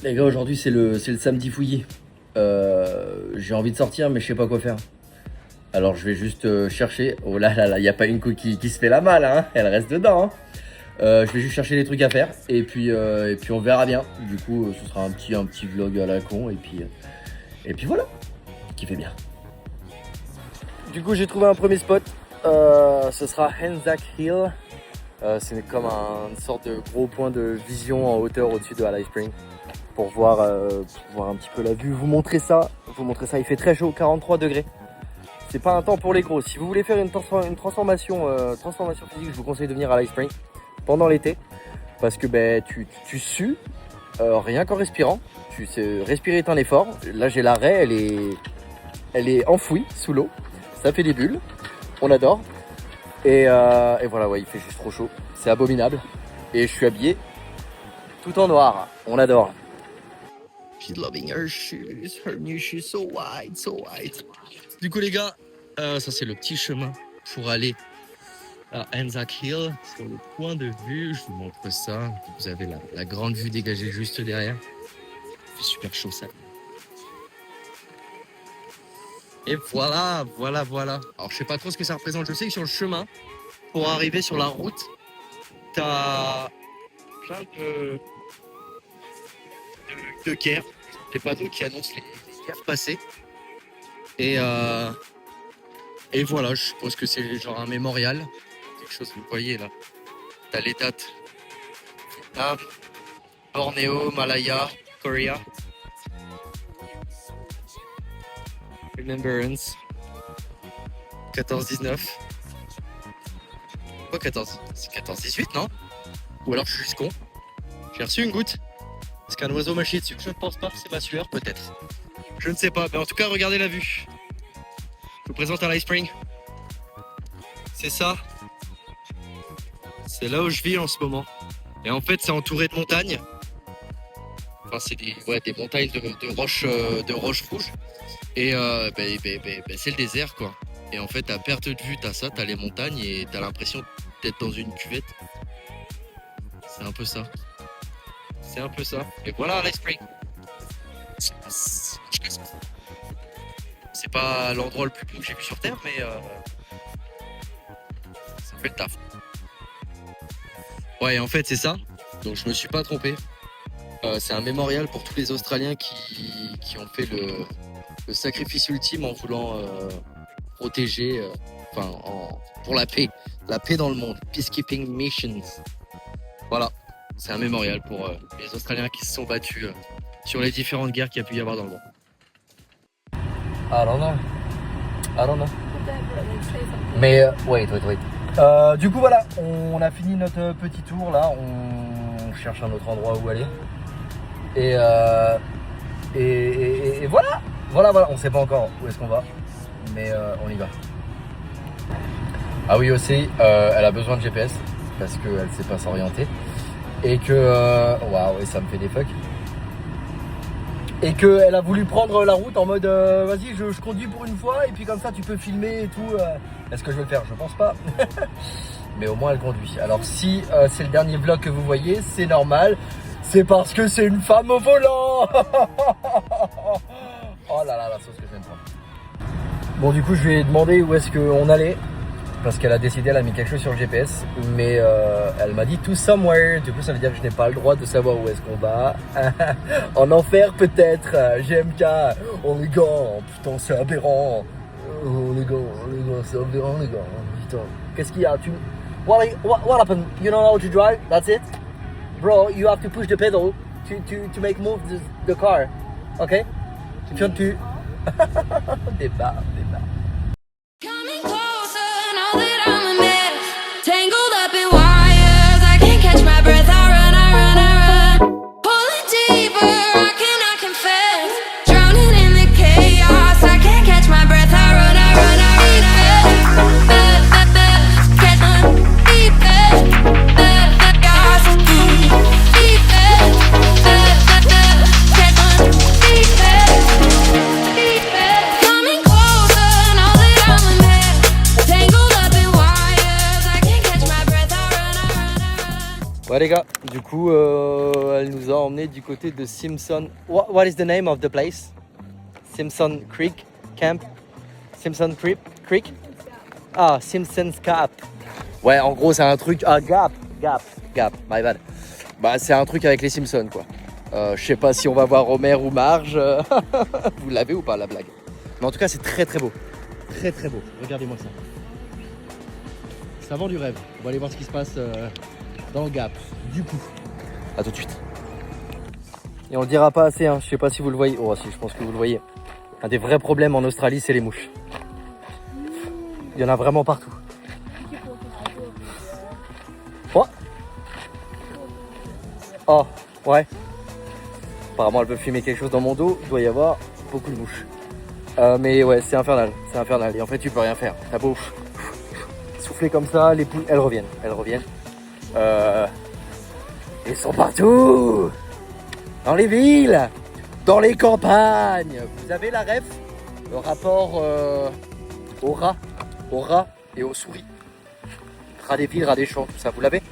Les gars, aujourd'hui c'est le samedi fouillis. J'ai envie de sortir mais je sais pas quoi faire. Alors je vais juste chercher. Oh là là là, y a pas une cookie qui se fait la malle, hein. Elle reste dedans. Hein. Je vais juste chercher des trucs à faire et puis on verra bien. Du coup, ce sera un petit vlog à la con et puis voilà. Qui fait bien. Du coup, j'ai trouvé un premier spot. Ce sera Henzak Hill. C'est comme une sorte de gros point de vision en hauteur au-dessus de Alice Spring pour voir un petit peu la vue. Vous montrer ça. Il fait très chaud, 43 degrés. C'est pas un temps pour les gros. Si vous voulez faire une transformation physique, je vous conseille de venir à Alice Spring pendant l'été parce que tu sues rien qu'en respirant. Respirer est un effort. Là, j'ai l'arrêt, elle est enfouie sous l'eau. Ça fait des bulles. On adore. Et voilà, ouais, il fait juste trop chaud. C'est abominable. Et je suis habillé tout en noir. On adore. She's loving her shoes. Her new shoes so white, so white. Du coup, les gars, ça c'est le petit chemin pour aller à Henzak Hill. Sur le point de vue, je vous montre ça. Vous avez la grande vue dégagée juste derrière. Il fait super chaud, ça. Et voilà. Alors, je sais pas trop ce que ça représente. Je sais que sur le chemin, pour arriver sur la route, t'as plein de guerres, des panneaux qui annoncent les guerres passées. Et voilà, je suppose que c'est genre un mémorial. Quelque chose, vous voyez là. T'as les dates. Vietnam, Bornéo, Malaya, Korea. Remembrance. 14-19. Quoi 14? C'est 14-18, non? Ou alors je suis juste con. J'ai reçu une goutte. Est-ce qu'un oiseau m'a chié dessus? Je ne pense pas, c'est ma sueur, peut-être. Je ne sais pas, mais en tout cas, regardez la vue. Je vous présente Alice Spring. C'est ça. C'est là où je vis en ce moment. Et en fait, c'est entouré de montagnes. Enfin, c'est des montagnes de roches rouges. Et c'est le désert, quoi. Et en fait, à perte de vue, t'as ça, t'as les montagnes et t'as l'impression d'être dans une cuvette. C'est un peu ça. Et voilà, Alice Spring. C'est pas l'endroit le plus beau que j'ai vu sur Terre, mais ça fait le taf. Ouais, en fait, c'est ça. Donc, je me suis pas trompé. C'est un mémorial pour tous les Australiens qui ont fait le sacrifice ultime en voulant protéger, pour la paix dans le monde, peacekeeping missions. Voilà, c'est un mémorial pour les Australiens qui se sont battus sur les différentes guerres qu'il y a pu y avoir dans le monde. I don't know. Mais wait. Du coup voilà, on a fini notre petit tour là. On cherche un autre endroit où aller. Et voilà. On sait pas encore où est-ce qu'on va, mais on y va. Ah oui aussi, elle a besoin de GPS parce qu'elle sait pas s'orienter et que waouh, et ça me fait des fucks. Et qu'elle a voulu prendre la route en mode vas-y, je conduis pour une fois et puis comme ça tu peux filmer et tout. Est-ce que je vais le faire? Je pense pas. Mais au moins elle conduit. Alors si c'est le dernier vlog que vous voyez, c'est normal. C'est parce que c'est une femme au volant. Oh là là, la sauce que je viens de prendre. Bon, du coup, je lui ai demandé où est-ce qu'on allait. Parce qu'elle a décidé, elle a mis quelque chose sur le GPS. Mais elle m'a dit to somewhere. Du coup, ça veut dire que je n'ai pas le droit de savoir où est-ce qu'on va. En enfer, peut-être. GMK. Oh les gars, putain, c'est aberrant. Oh les gars, c'est aberrant, les gars. Putain. Qu'est-ce qu'il y a? What happened? You don't know how to drive? That's it? Bro, you have to push the pedal to make move the car. Okay? Tu viens de débat. Coming closer, now that I'm a mess, tangled up in wires, I can't catch my breath. I run. Pulling deeper, I cannot confess. Drowning in the chaos, I can't catch my breath. I run. Coming close. Ouais les gars, du coup elle nous a emmenés du côté de Simpson. What is the name of the place? Simpson Creek Camp? Simpson Creek? Ah, Simpson's Gap. Ouais, en gros c'est un truc... Ah, Gap, my bad. Bah c'est un truc avec les Simpsons quoi. Je sais pas si on va voir Homer ou Marge. Vous l'avez ou pas la blague? Mais en tout cas c'est très très beau. Très très beau, regardez-moi ça. Ça vend du rêve. On va aller voir ce qui se passe dans le Gap. Du coup, à tout de suite. Et on le dira pas assez, hein. Je sais pas si vous le voyez. Oh si, je pense que vous le voyez. Un des vrais problèmes en Australie, c'est les mouches. Il y en a vraiment partout. Oh, oh ouais. Apparemment, elle veut fumer quelque chose dans mon dos. Il doit y avoir beaucoup de mouches. Mais ouais, c'est infernal. C'est infernal. Et en fait, tu peux rien faire. T'as beau souffler comme ça, les poules, elles reviennent. Ils sont partout. Dans les villes, dans les campagnes. Vous avez la ref? Le rapport au rat et aux souris. Rat des villes, rat des champs, tout ça, vous l'avez?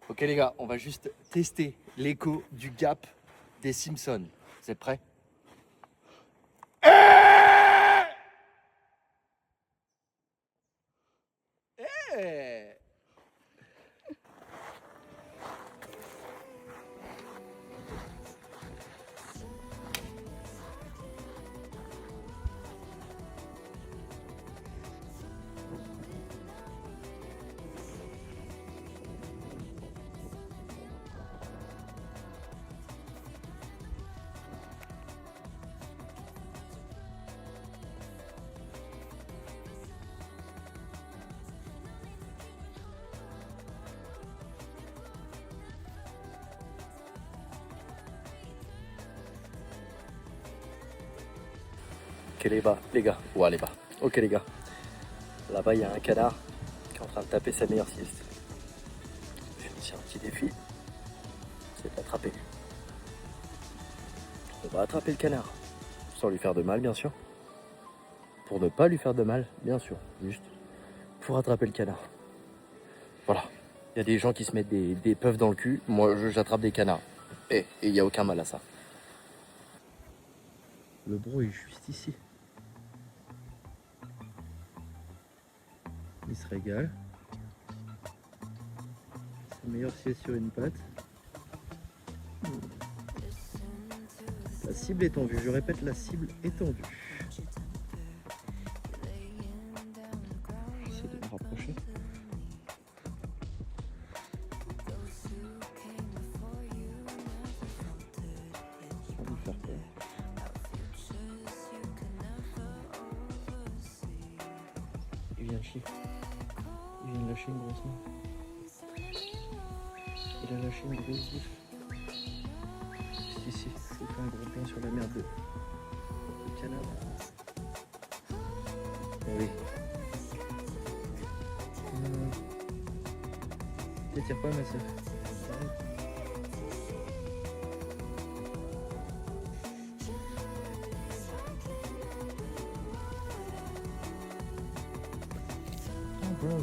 Ok les gars, on va juste tester l'écho du Gap des Simpsons. Vous êtes prêts? Hey. Ok les gars, ouais les gars. Ok les gars. Là-bas il y a un canard qui est en train de taper sa meilleure sieste. Je vais lancer un petit défi. C'est d'attraper. On va attraper le canard. Sans lui faire de mal bien sûr. Pour ne pas lui faire de mal, bien sûr. Juste pour attraper le canard. Voilà. Il y a des gens qui se mettent des puffs dans le cul. Moi j'attrape des canards. Et il n'y a aucun mal à ça. Le bro est juste ici. Il se régale. Sa meilleure sieste sur une patte. La cible est en vue. Je répète, la cible est en vue. J'essaie de me rapprocher. Sans lui faire peur. Il vient de chier. Il vient de lâcher une grosse main. Il a lâché une grosse bouffe. Ici, je vous fais un gros plan sur la merde de canard. Oui. T'étires pas ma soeur. Oh bro.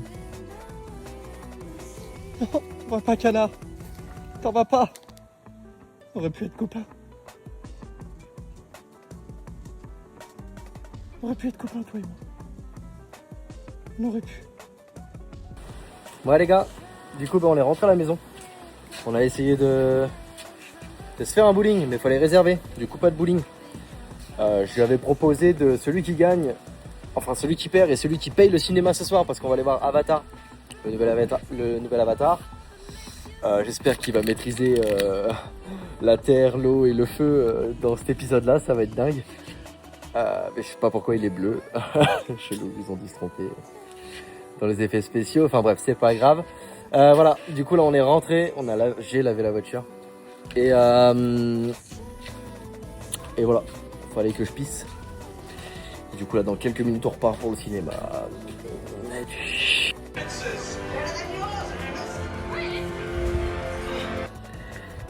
Non, t'en vas pas canard. T'en vas pas. On aurait pu être copains. On aurait pu être copains, toi et moi. On aurait pu. Ouais les gars, du coup on est rentré à la maison. On a essayé de se faire un bowling, mais il fallait réserver. Du coup pas de bowling. Je lui avais proposé de celui qui gagne, enfin celui qui perd et celui qui paye le cinéma ce soir, parce qu'on va aller voir Avatar, le nouvel Avatar. J'espère qu'il va maîtriser la terre, l'eau et le feu dans cet épisode-là, ça va être dingue. Mais je sais pas pourquoi il est bleu. Chelou, ils ont dû se tromper dans les effets spéciaux. Enfin bref, c'est pas grave. Voilà, du coup là on est rentré, j'ai lavé la voiture. Et voilà, fallait que je pisse. du coup là dans quelques minutes on repart pour le cinéma.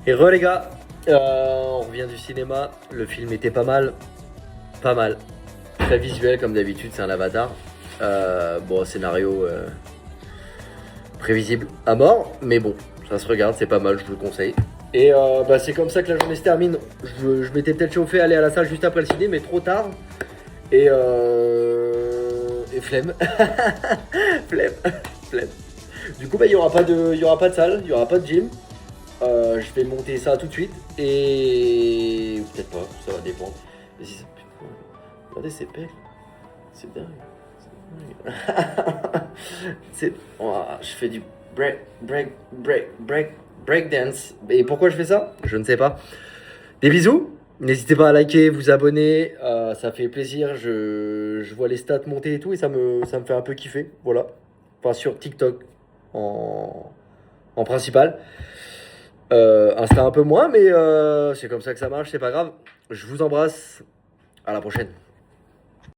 Et re les gars, on revient du cinéma, le film était pas mal, très visuel comme d'habitude, c'est un Avatar. Bon, scénario prévisible à mort, mais bon, ça se regarde, c'est pas mal, je vous le conseille. Et c'est comme ça que la journée se termine. Je m'étais peut-être chauffé à aller à la salle juste après le ciné, mais trop tard. Et flemme. flemme. Du coup, il y aura pas de salle, il y aura pas de gym. Je vais monter ça tout de suite et peut-être pas, ça va dépendre. Mais si regardez ces pecs, c'est dingue. Je fais du break dance. Et pourquoi je fais ça? Je ne sais pas. Des bisous. N'hésitez pas à liker, vous abonner, ça fait plaisir. Je vois les stats monter et tout et ça me fait un peu kiffer. Voilà. Enfin sur TikTok en principal. Insta un peu moins, mais c'est comme ça que ça marche, c'est pas grave. Je vous embrasse. À la prochaine.